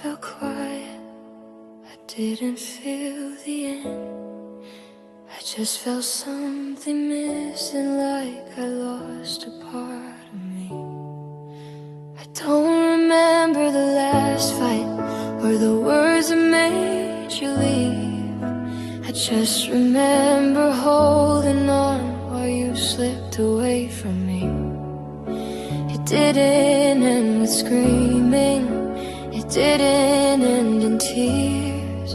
felt quiet. I didn't feel the end. I just felt something missing, like I lost a part of me. I don't remember the last fight or the words that made you leave. I just remember holding on while you slipped away from me. It didn't end with screaming, it didn't end in tears.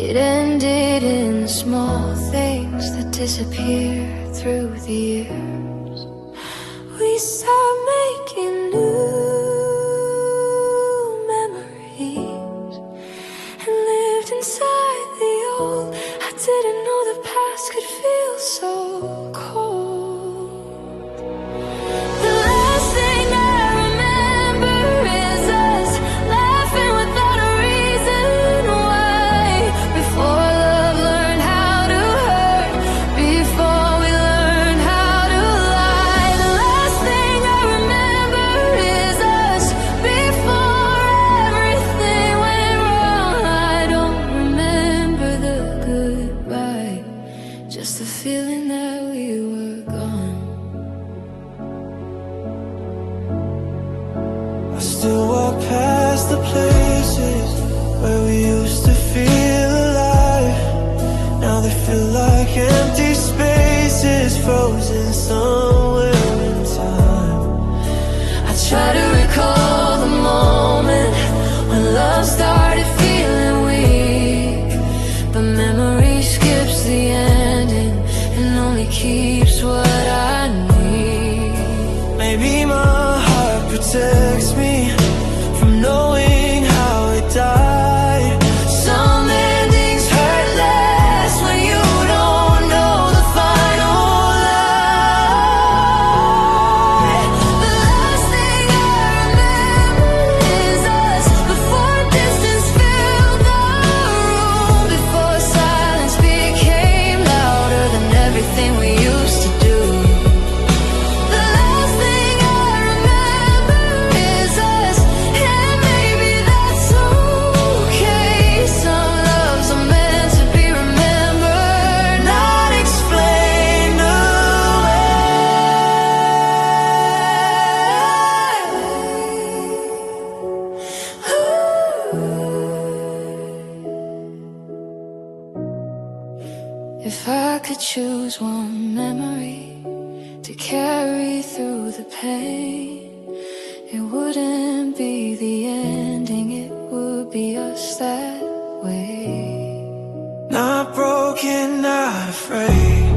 It ended in the small things that disappear through the years. We started making new memories and lived inside the old. I didn't know the past could feel so cold. The last thing I remember is us laughing without a reason why. Before love learned how to hurt, before we learned how to lie. The last thing I remember is us before everything went wrong. I don't remember the goodbye, just the feeling that we were gone. I still walk past the places where we used to feel alive. Now they feel like empty spaces, frozen somewhere in time. I try to recall the moment when love started feeling weak, but memory skips the ending and only keeps what I need. Maybe my heart protects me from knowing how it died. Some endings hurt less when you don't know the final lie. The last thing I remember is us before distance filled the room, before silence became louder than everything we used to do. The last thing I remember is us, and maybe that's okay. Some loves are meant to be remembered, not explained away. If I could choose one memory to carry through the pain, it wouldn't be the ending, it would be us that way. Not broken, not afraid,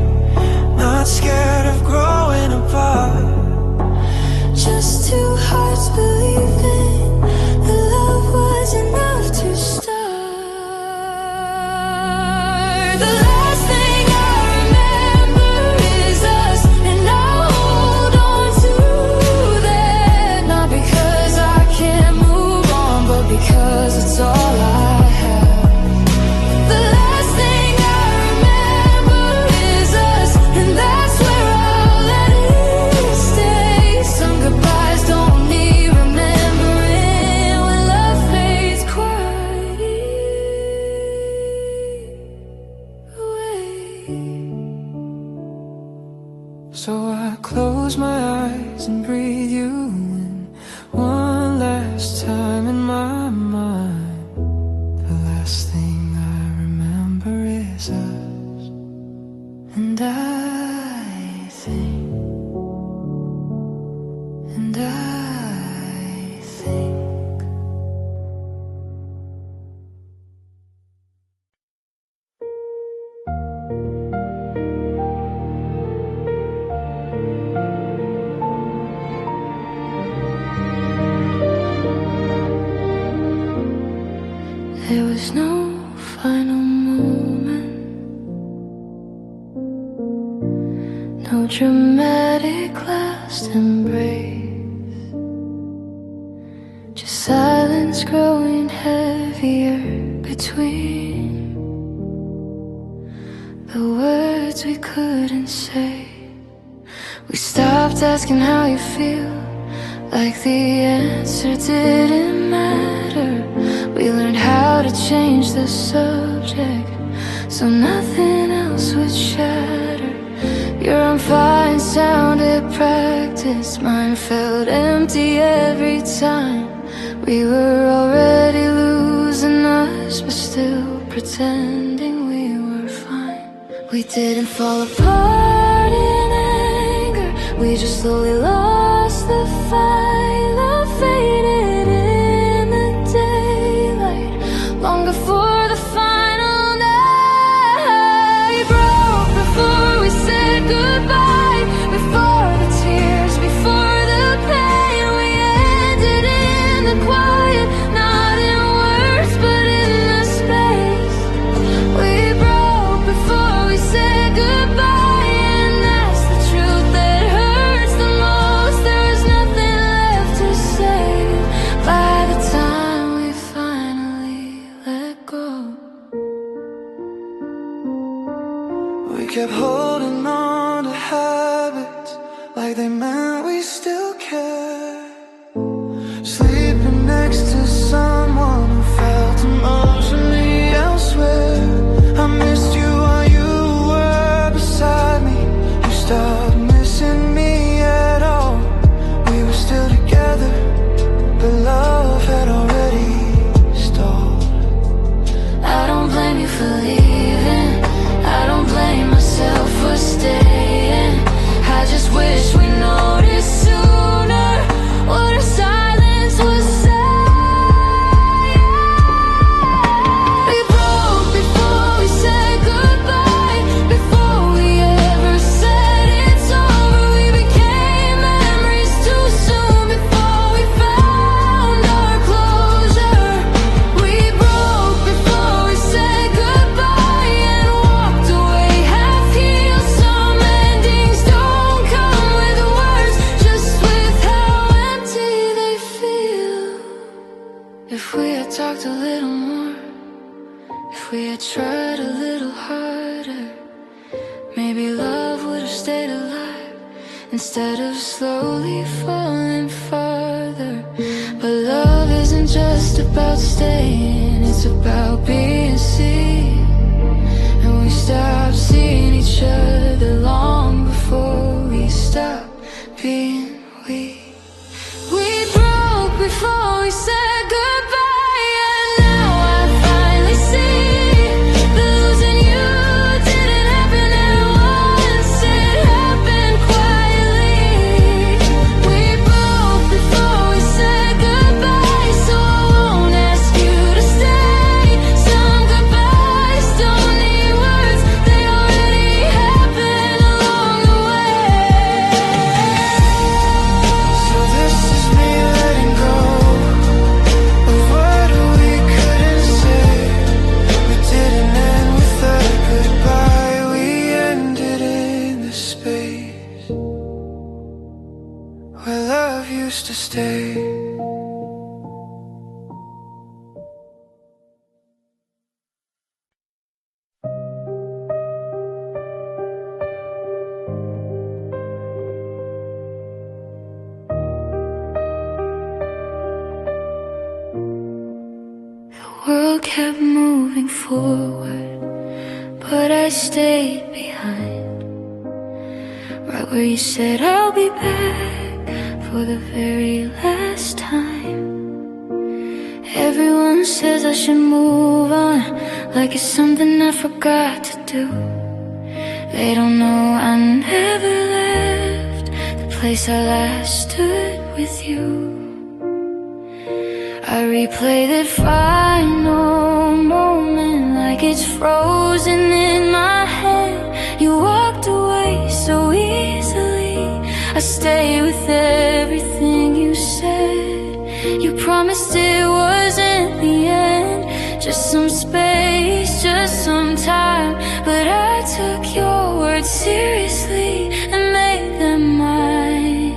not scared of growing apart. Just two hearts believing the love was enough to start. The last thing I remember is us, and I hold on to that, not because I can't move on, but because it's all I have. The last thing I remember is us, and that's where I'll let it stay. Some goodbyes don't need remembering when love fades quietly away. So I close my eyes and breathe you in one last time in my mind. The last thing I remember is us, and I think, and I think. There was no final moment, no dramatic last embrace, just silence growing heavier between the words we couldn't say. We stopped asking how you feel, like the answer didn't matter. We change the subject so nothing else would shatter. Your I'm fine sounded practice, mine felt empty every time. We were already losing us, but still pretending we were fine. We didn't fall apart in anger, we just slowly lost the fight. Love faded in the daylight, long before the final night. We broke before we said goodbye, before the tears, before the pain. We ended in the quiet, not in words but in the space. We broke before we said goodbye, and that's the truth that hurts the most. There was nothing left to say by the time we finally let go. We kept holding on to habits like they meant we still care. Sleeping next to someone who felt emotionally elsewhere. I missed you while you were beside me. You stopped missing me at all. We were still together, but love had already stalled. I don't blame you for leaving, I don't blame myself for staying. I just wish we noticed sooner what our silence was saying. We broke before we said goodbye, before we ever said it's over. We became memories too soon, before we found our closure. We broke before we said goodbye and walked away half healed. Some endings don't come with words, just with how empty they feel. If we had talked a little more, if we had tried a little harder, maybe love would have stayed alive instead of slowly falling farther. But love isn't just about staying, it's about being seen. And we stopped seeing each other long before we stopped being we. We broke before we said goodbye, and now I finally see that losing you didn't happen at once, it happened quietly. We broke before we said goodbye, so I won't ask you to stay. Some goodbyes don't need words, they already happened along the way. So this is me letting go of what we couldn't say. We didn't end with a goodbye, we ended in the space where love used to stay. The world kept moving forward, but I stayed behind, right where you said I'll be back for the very last time. Everyone says I should move on, like it's something I forgot to do. They don't know I never left the place I last stood with you. I replay that final moment like it's frozen in my head. You walked away so easily, I stayed with everything you said. You promised it wasn't the end, just some space, just some time. But I took your words seriously and made them mine.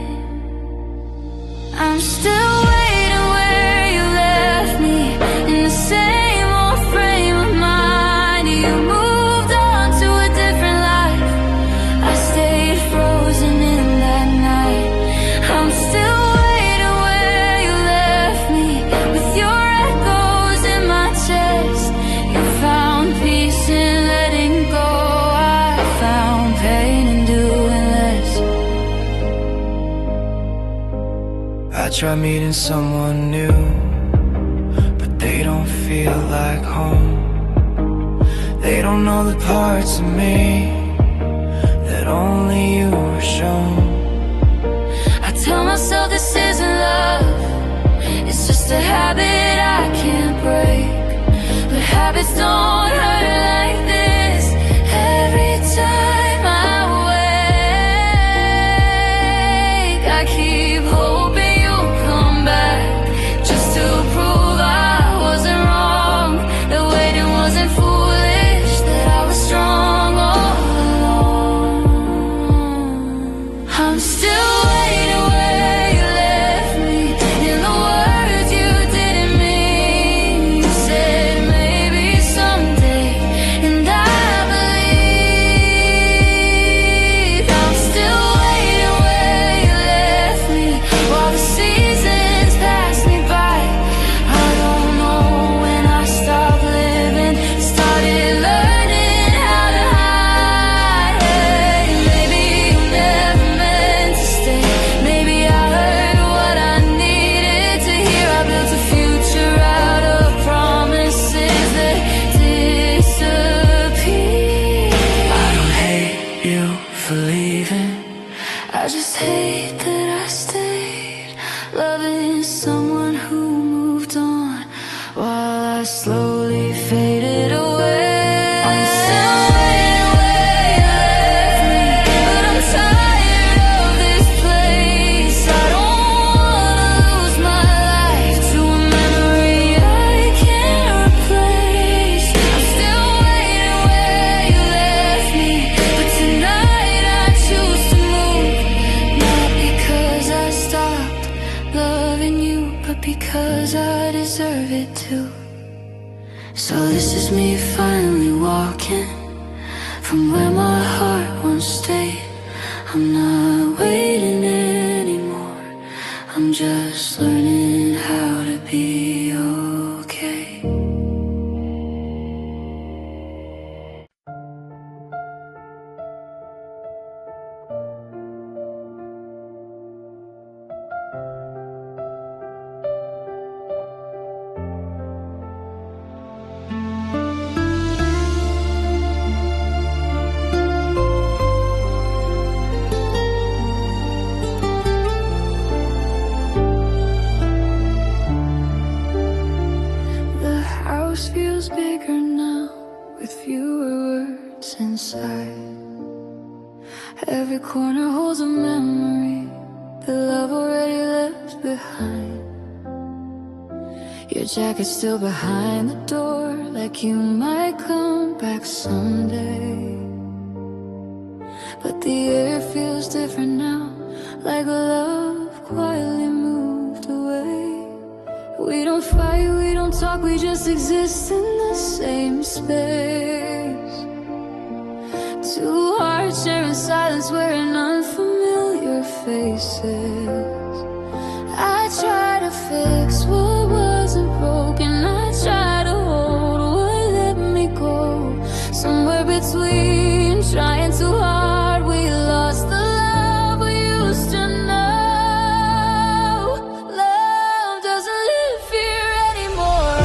I'm still waiting where you left me, in the same old frame of mind. You moved on to a different life, I stayed frozen in that night. I'm still waiting where you left me, with your echoes in my chest. try meeting someone new, but they don't feel like home. They don't know the parts of me that only you are shown. I tell myself this isn't love, it's just a habit I can't break. But habits don't hurt like this every time I wake. I keep hoping you'll come back, just to prove I wasn't wrong, that waiting wasn't foolish, that I was strong all along. I'm still waiting where you left me, in the words you didn't mean. You said maybe someday, and I believe. I'm still waiting where you left me, while the seasons pass me by. I don't know when I stopped living, started learning how to hide. Maybe you never meant to stay, maybe I heard what I needed to hear. I built a future out of promises that disappear. I don't hate you for leaving, I just hate that I stayed, loving someone who moved on while I slowly faded away. I'm still waiting where you left me, but I'm tired of this place. I don't wanna lose my life to a memory I can't replace. I'm still waiting where you left me, but tonight I choose to move, not because I stopped loving you, but because I deserve it too. So this is me finally walking from where my heart once stayed. I'm not waiting anymore, I'm just learning how to be okay. The house feels bigger now, with fewer words inside. Every corner holds a memory that love already left behind. Your jacket's still behind the door, like you might come back someday. But the air feels different now, like love quietly moved away. We don't fight, we don't talk, we just exist in the same space. Two hearts sharing silence, wearing unfamiliar faces. I try to fix what wasn't broken, I try to hold what let me go. Somewhere between, trying too hard, we lost the love we used to know. Love doesn't live here anymore,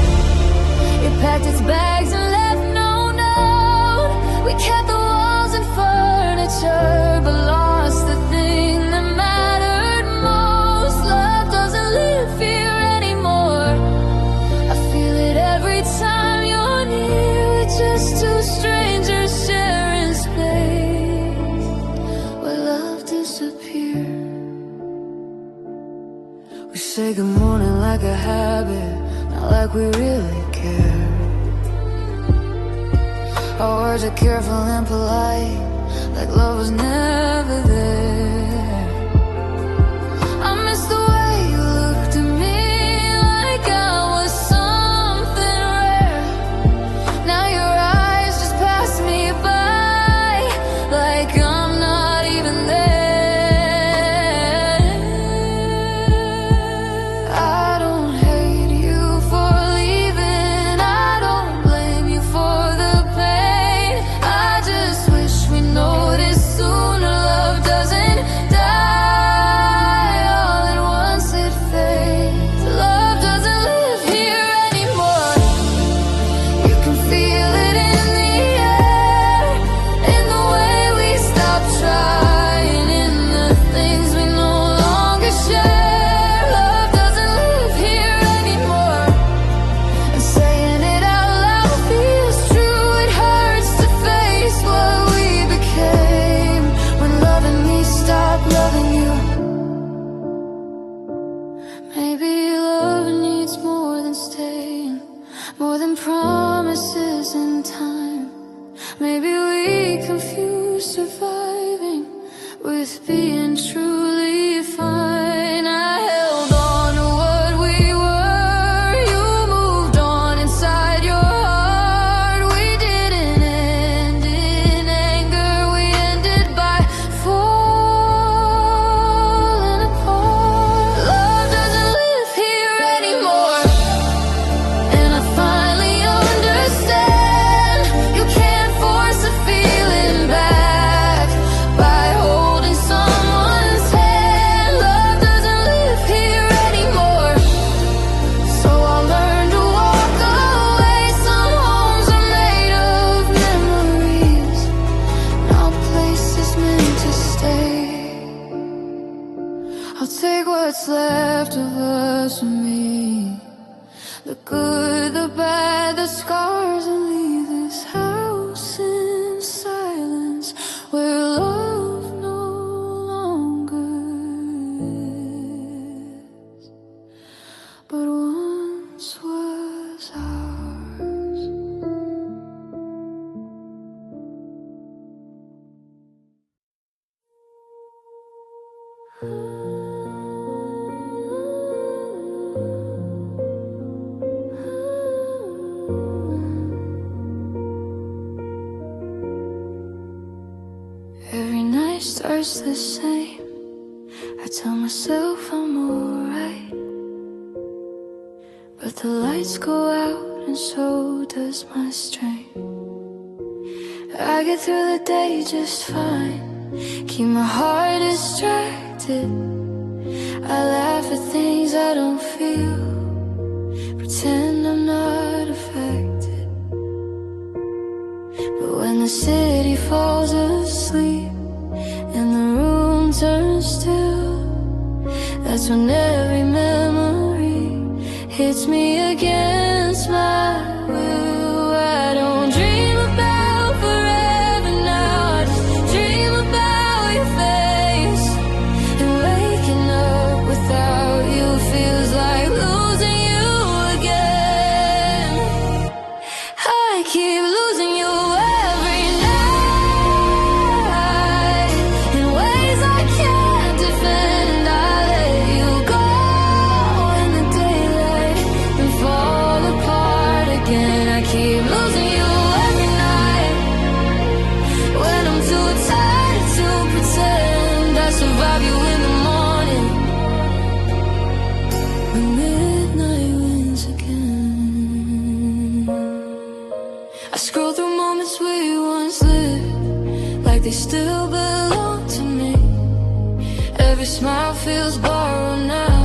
it packed its bags and left no note. We kept the walls and furniture, but lost the thing that mattered most. Love doesn't live here anymore, I feel it every time you're near. We're just two strangers sharing space where love disappeared. We say good morning like a habit, not like we really care. Our words are careful and polite, like love was never there. I miss the way you looked at me, like I was something rare. Now your eyes just pass me by, like I'm not even there. I don't hate you for leaving, I don't blame you for the pain. I just wish we noticed sooner, love doesn't lost in time. Maybe we confuse surviving with being truly fine. I held on to what we were. You moved on inside your heart. We didn't end in anger. We ended by falling apart. Love doesn't live here anymore, and I finally understand. You can't force a feeling back by holding someone's hand. Love doesn't live here anymore, so I'll learn to walk away. Some homes are made of memories, not places meant to stay. I'll take what's left of us and me, the good, the bad, the scars, and leave this house in silence where love no longer is, but once was ours. Every night starts the same. I tell myself I'm alright, but the lights go out and so does my strength. I get through the day just fine, keep my heart distracted. I laugh at things I don't feel, pretend I'm not affected. But when the city falls asleep and the room turns still, that's when every memory hits me against my will. I don't dream about forever now, I just dream about your face. And waking up without you feels like losing you again. I keep losing you every night in ways I can't defend. I let you go in the daylight and fall apart again. I keep losing you every night when I'm too tired to pretend. I survive you in the morning when midnight wins again. I scroll through moments we once lived like they still belong to me. Every smile feels borrowed now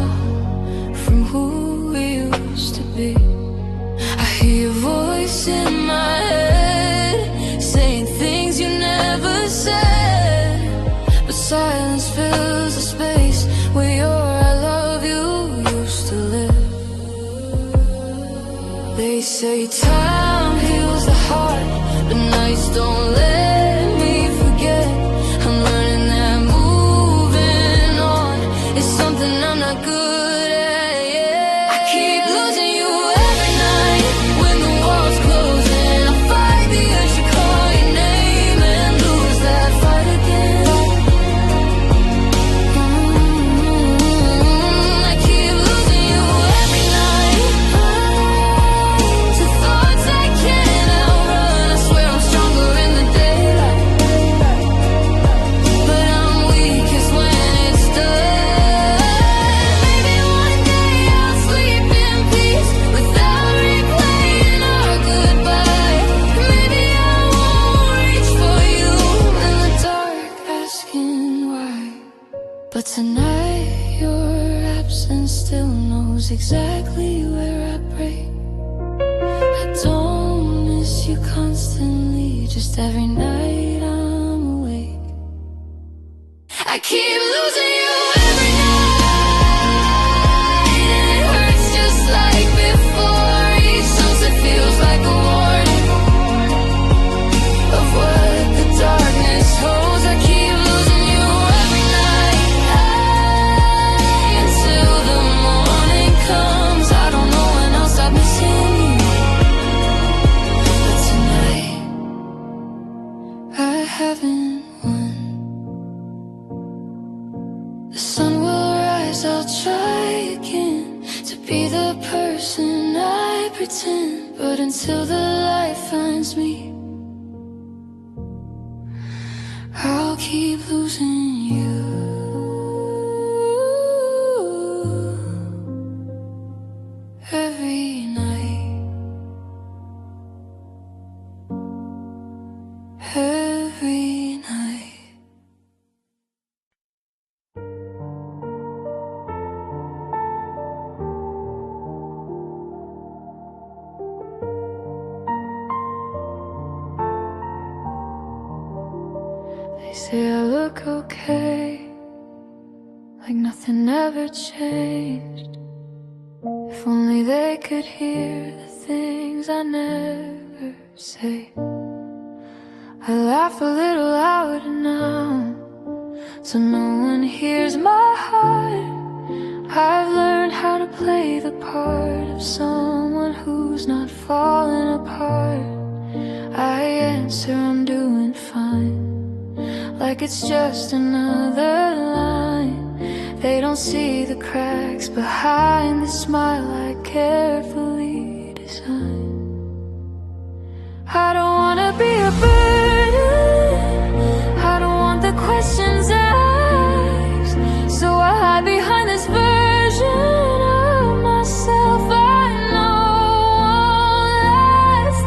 from who we used to be. I hear your voice in my head saying things you never said, but silence fills the space where your I love you used to live. They say time heals the heart, but nights don't let me forget. I'm learning that moving on is something I'm not good at yet. I keep losing you every night when the walls close and I fight the urge to call your name and lose that fight again. I keep losing you every night to thoughts I can't outrun. I swear I'm stronger in the daylight, but I'm weakest when it's done. Maybe one day I'll sleep in peace without replaying our goodbye. Maybe I won't reach for you in the dark asking why, but tonight your absence still knows exactly where I break. I don't miss you constantly, just every night I'm awake. I keep losing you every night, and it hurts just like before. Each sunset feels like a warning of what the darkness holds. I keep losing you every night until the morning comes. I don't know when I'll stop missing you, but tonight pretend, but until the light finds me, I'll keep losing you. Every night, every night. They say I look okay, like nothing ever changed. If only they could hear the things I never say. I laugh a little louder now, so no one hears my heart. I've learned how to play the part of someone who's not falling apart. I answer I'm doing fine, like it's just another line. They don't see the cracks behind the smile I carefully design. I don't wanna be a burden, I don't want the questions asked, so I hide behind this version of myself I know won't last.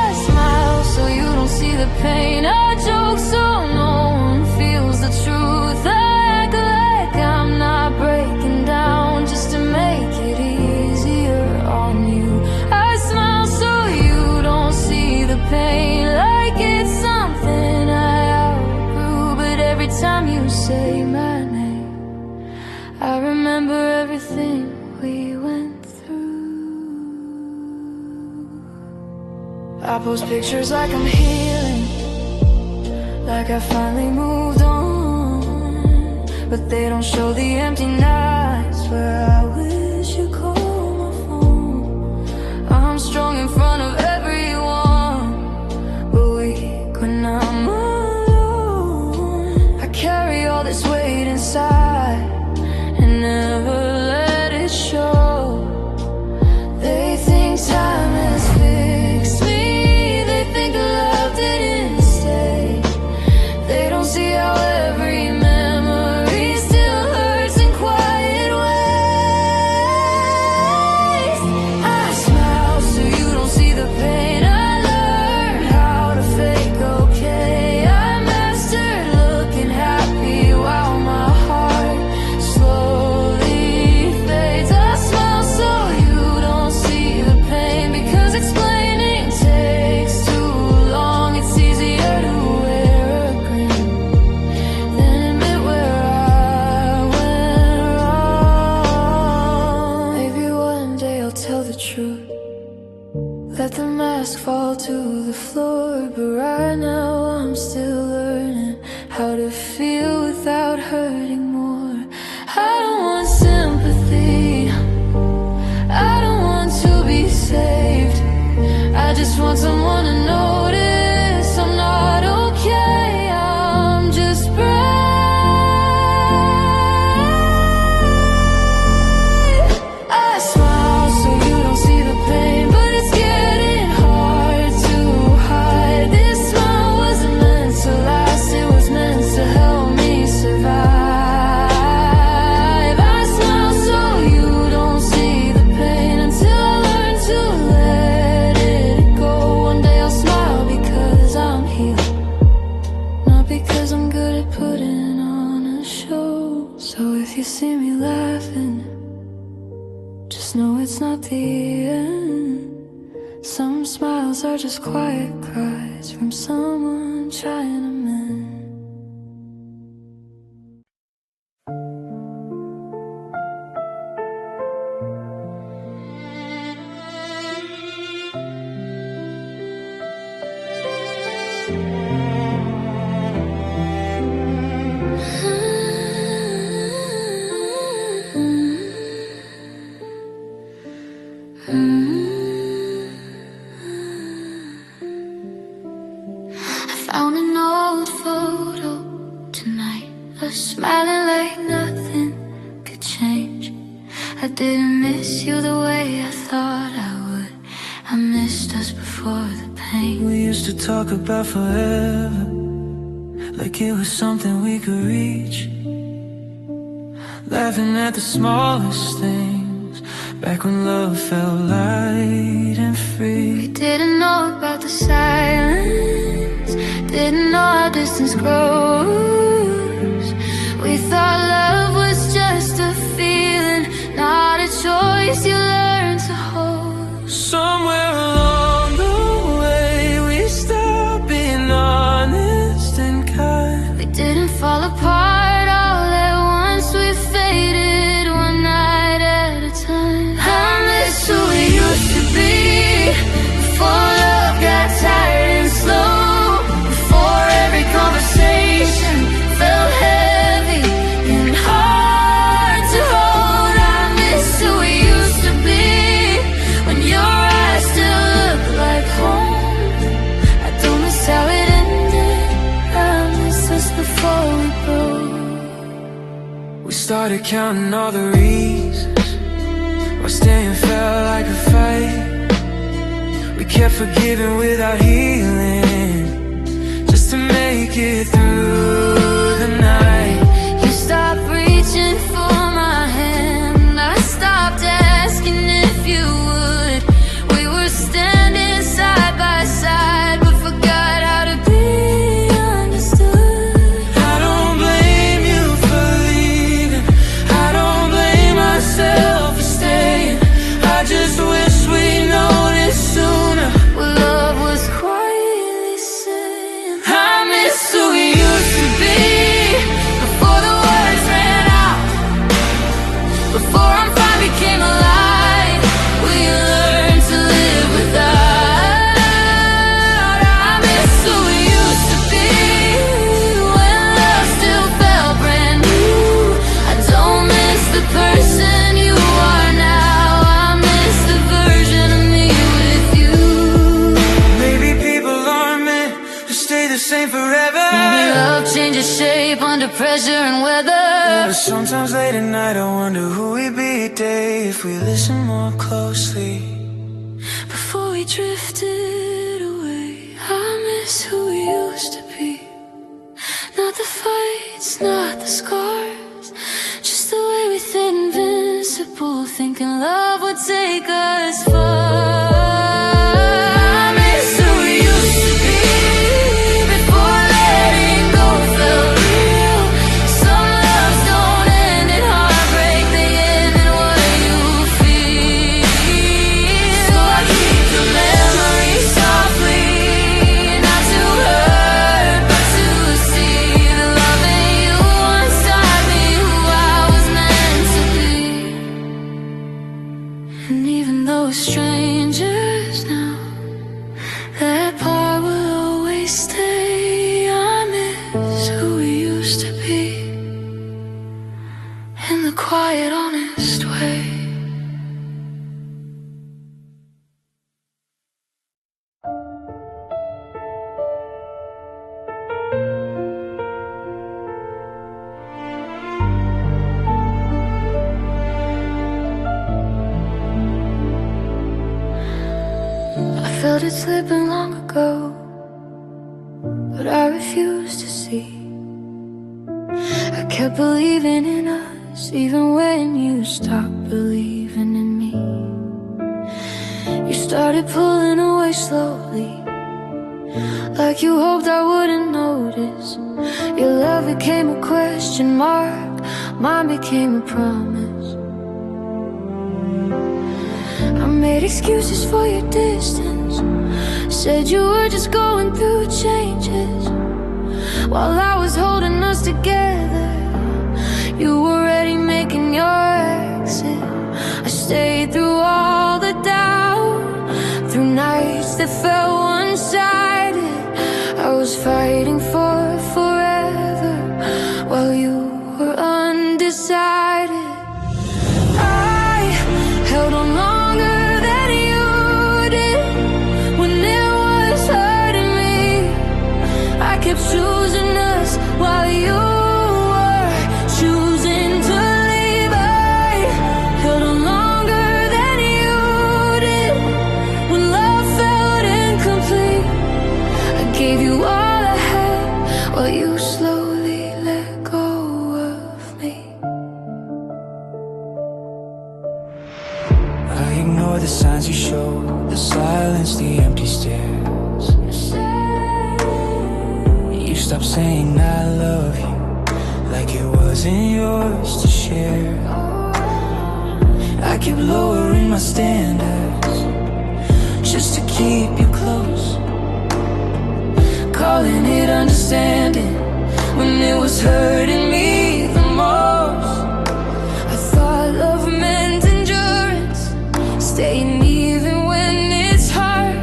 I smile so you don't see the pain, I joke so no one feels the truth. I act like I'm not breaking down just to make it easier on you. I smile so you don't see the pain, like it's something I outgrew. But every time you say my name, I remember everything we went through. I post pictures like I'm healing, like I finally moved on, but they don't show the empty nights where I wish you called my phone. I'm strong in front of everyone, but weak when I'm alone. I carry all this weight inside and never let it show. They think time has fixed me, they think love didn't stay. They don't see how every memory still hurts in quiet ways. I smile so you don't see the pain. I learned how to fake okay. I mastered looking happy while my heart slowly fades. I smile so you don't see the pain, because explaining takes too long. It's easier to wear a grin than admit where I went wrong. Maybe one day I'll tell the truth, let the mask fall to the floor. But right now I'm still learning how to feel without hurting more. I don't want sympathy, I don't want to be saved. I just want someone to notice I'm not okay, I'm just brave. I smile so you don't see the pain, but it's getting hard to hide. This smile wasn't meant to last, it was meant to help me survive. I smile so you don't see the pain, until I learn to let it go. One day I'll smile because I'm healed, not because I'm good at putting on a show. So if you see me laughing, just know it's not the end. Some smiles are just quiet cries from someone trying to mend. Found an old photo tonight, us smiling like nothing could change. I didn't miss you the way I thought I would. for the pain. We used to talk about forever, like it was something we could reach. Laughing at the smallest things, back when love felt light and free. We didn't know about the silence, didn't know how distance grows. We thought love was just a feeling, not a choice you learn to hold. Somewhere along the way we stopped being honest and kind. We didn't fall apart all at once, we faded one night at a time. I miss who we used to be, before love got tired and slow, before every conversation felt heavy and hard to hold. I miss who we used to be, when your eyes still look like home. I don't miss how it ended, I miss us before we broke. We started counting all the reasons why staying felt like a fight. We kept forgiving without healing, just to make it through the night. You stopped reaching for my hand, I stopped asking if you would. We were standing side by side, but forgot how to be understood. I don't blame you for leaving, I don't blame myself for staying. I just wish we'd noticed sooner Well, love was quietly saying, I miss who we used to be, before the words ran out, before our fire became alive, we learned to live without. I miss who we used to be, when love still felt brand new. I don't miss the person you are now, I miss the version of me with you. maybe people aren't meant to stay the same forever. Maybe love changes shape under pressure and weather. But sometimes late at night I wonder who we'd be today if we listen more closely. Before we drifted away, I miss who we used to be. Not the fights, not the scars, just the way we felt invincible, thinking love would take us far. I miss who we used to be, before letting go felt real. Some loves don't end in heartbreak, they end in what you feel. So I keep the memory softly, not to hurt, but to see the love in you once taught me who I was meant to be. And even though we're strangers now, that part will always stay. I miss who we used to be, in the quiet, honest way. I felt it slipping long ago, but I refused to see. I kept believing in us, even when you stopped believing in me. You started pulling away slowly, like you hoped I wouldn't notice. Your love became a question mark, mine became a promise. I made excuses for your distance, said you were just going through changes. While I was holding us together, you were already making your exit. I stayed through all the doubt, through nights that felt one-sided. I was fighting for forever, while you were undecided. I held on longer than you did, when it was hurting me. I kept choosing us while you were choosing to leave. I held on longer than you did, when love felt incomplete. yours to share. I keep lowering my standards just to keep you close, calling it understanding when it was hurting me the most. I thought love meant endurance, staying even when it's hard.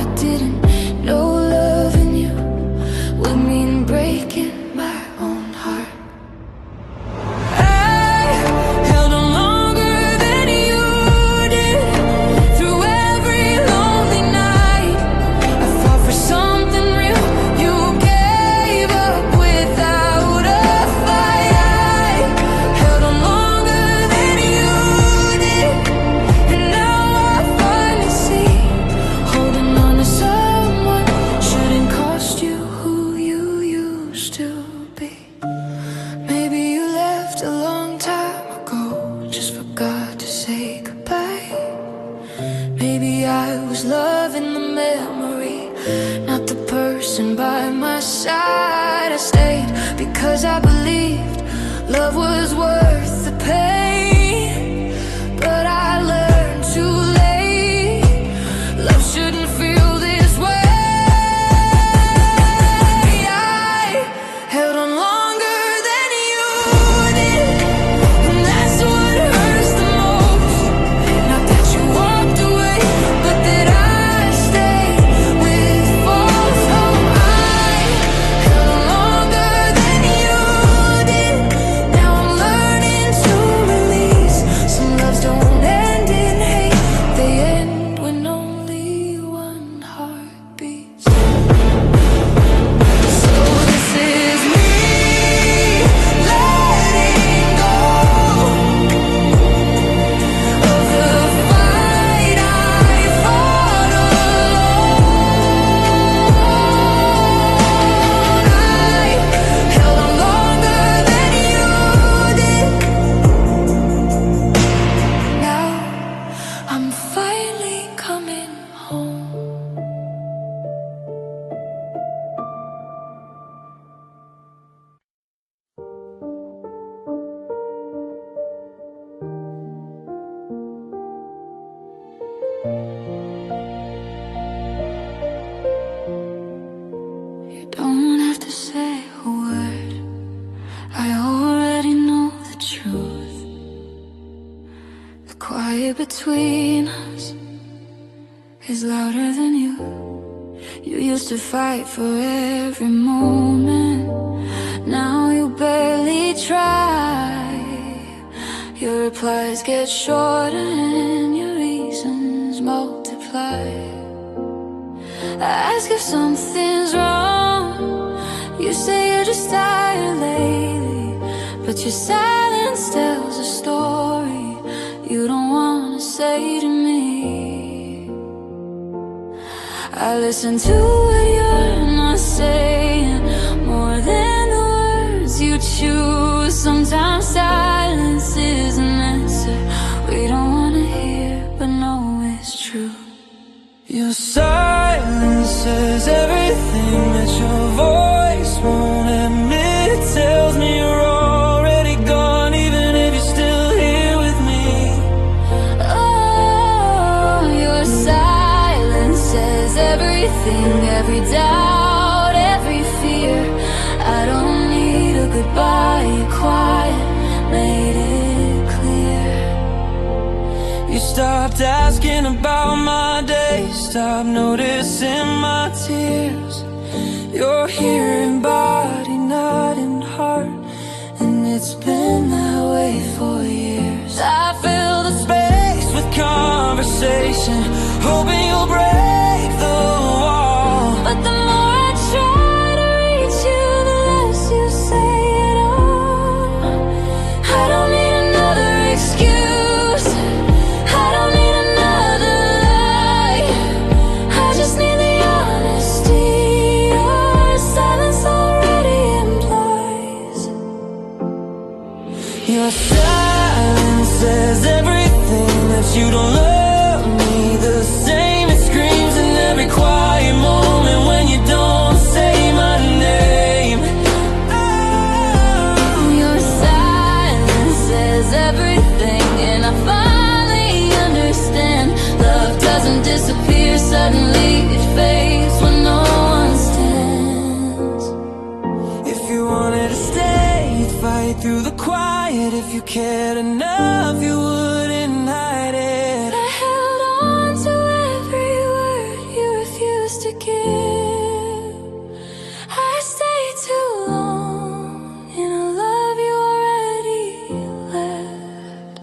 I didn't know loving you would mean breaking my own heart. I held on longer than you did through every lonely night. I fought for something real, you gave up without a fight. I held on longer than you did, and now I finally see holding on to someone shouldn't cost you who you used to be. Maybe you left a long time ago, just forgot to say goodbye. Maybe I was loving the memory, not the person by my side. I stayed because I believed love was worth the pain, but I learned too late, love shouldn't feel this way. I held on longer than you did, and that's what hurts the most. Not that you walked away, but that I stayed with false hope. I held on longer than you did. Now I'm learning to release. Some loves don't end in hate, they end when only one heart beats. So this is me letting go of the fight I fought alone. I held on longer than you did. Now I'm finally coming home. You don't have to say a word, I already know the truth. The quiet between us is louder than you. You used to fight for every moment, now you barely try. Your replies get shorter and your reasons multiply. I ask if something's wrong, you say you're just tired lately, but your silence tells a story you don't wanna say to me. I listen to what you're not saying, more than the words you choose. Sometimes silence is an answer we don't wanna hear, but know it's true. Your silence says everything that your voice won't admit. It tells me you're already gone, even if you're still here with me. Oh, your silence says everything, every doubt, every fear. I don't need a goodbye, your quiet made it clear. You stopped asking about my days, stopped noticing my tears. You're here in body, not in heart, and it's been that way for years. I fill the space with conversation, hoping you'll break the wall. But the more I try to reach you, the less you say at all. I don't need another excuse, I don't need another lie. I just need the honesty your silence already implies. Your silence says everything, that you don't love me the same. It screams you cared enough, you wouldn't hide it. I held on to every word you refused to give. I stayed too long in a love you already left.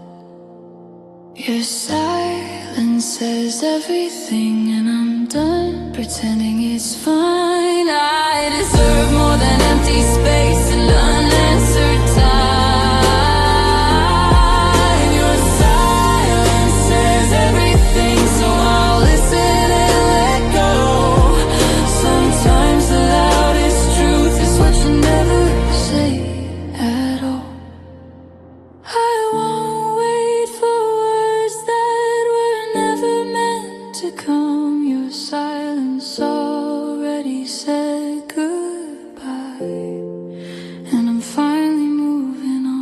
Your silence says everything, and I'm done pretending it's fine. I deserve more than empty space and unanswered time. Your silence says everything, so I'll listen and let go. Sometimes the loudest truth is what you never say at all. I won't wait for words that were never meant to come. Your silence already said goodbye, and I'm finally moving on.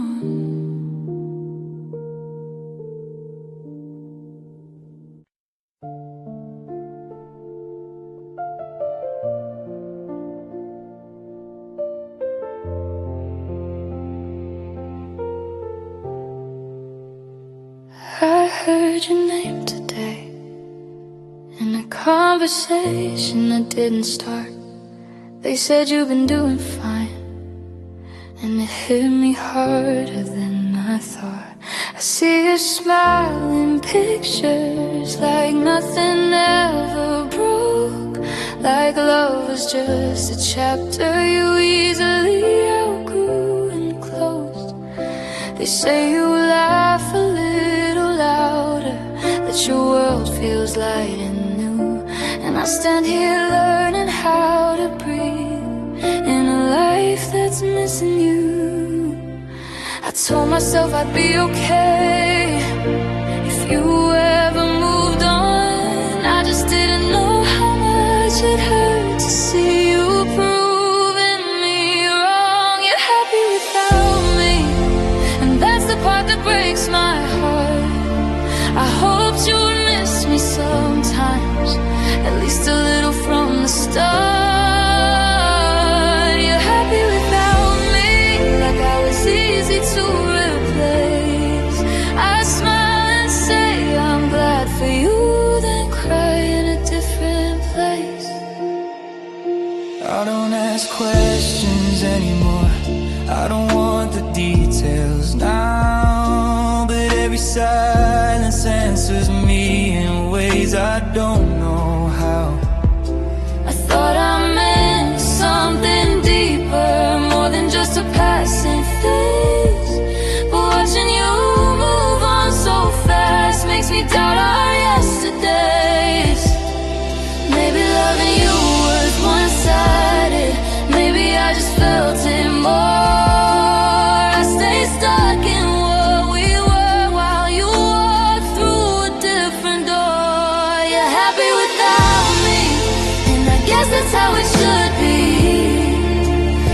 I heard your name today in a conversation that didn't start. They said you've been doing fine, and it hit me harder than I thought. I see your smile in pictures, like nothing ever broke, like love was just a chapter you easily outgrew and closed. They say you laugh a little louder, that your world feels light and new, and I stand here learning how to breathe in a life that's missing you. I told myself I'd be okay if you ever moved on. I just didn't know how much it hurt to see you proving me wrong. You're happy without me, and that's the part that breaks my heart. I hoped you would miss me sometimes, at least a little from the start. You're happy without me, like I was easy to replace. I smile and say I'm glad for you, then cry in a different place. I don't ask questions anymore, I don't want the details now, but every silence answers me in ways I don't know how. I thought I meant something deeper, more than just a passing phase, but watching you move on so fast makes me doubt our yesterdays. Maybe loving you was one-sided, maybe I just felt it more. I stayed stuck in what we were while you walked through a different door. You're happy without me, and I guess that's how it should be.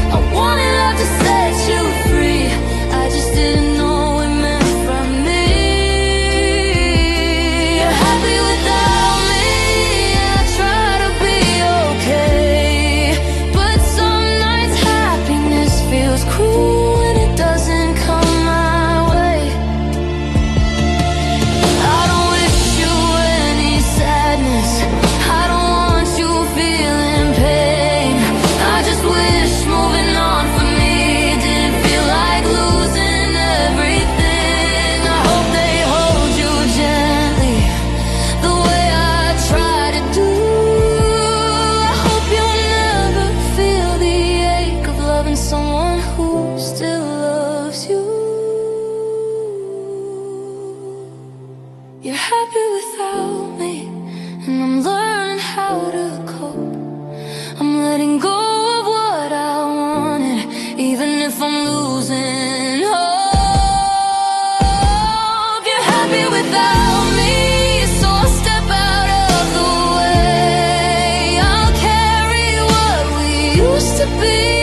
I wanted love to set you free, I just didn't know it meant for me. You're happy without me, and I try to be okay, but some nights happiness feels cruel when it doesn't come my way. I don't wish you any sadness, I don't want you feeling pain. I just wish moving on for me didn't feel like losing everything. I hope they hold you gently, the way I try to do. I hope you'll never feel the ache of loving someone who still loves you. You're happy without me, and I'm learning how to cope. I'm letting go of what I wanted, even if I'm losing hope. You're happy without me, so I'll step out of the way. I'll carry what we used to be.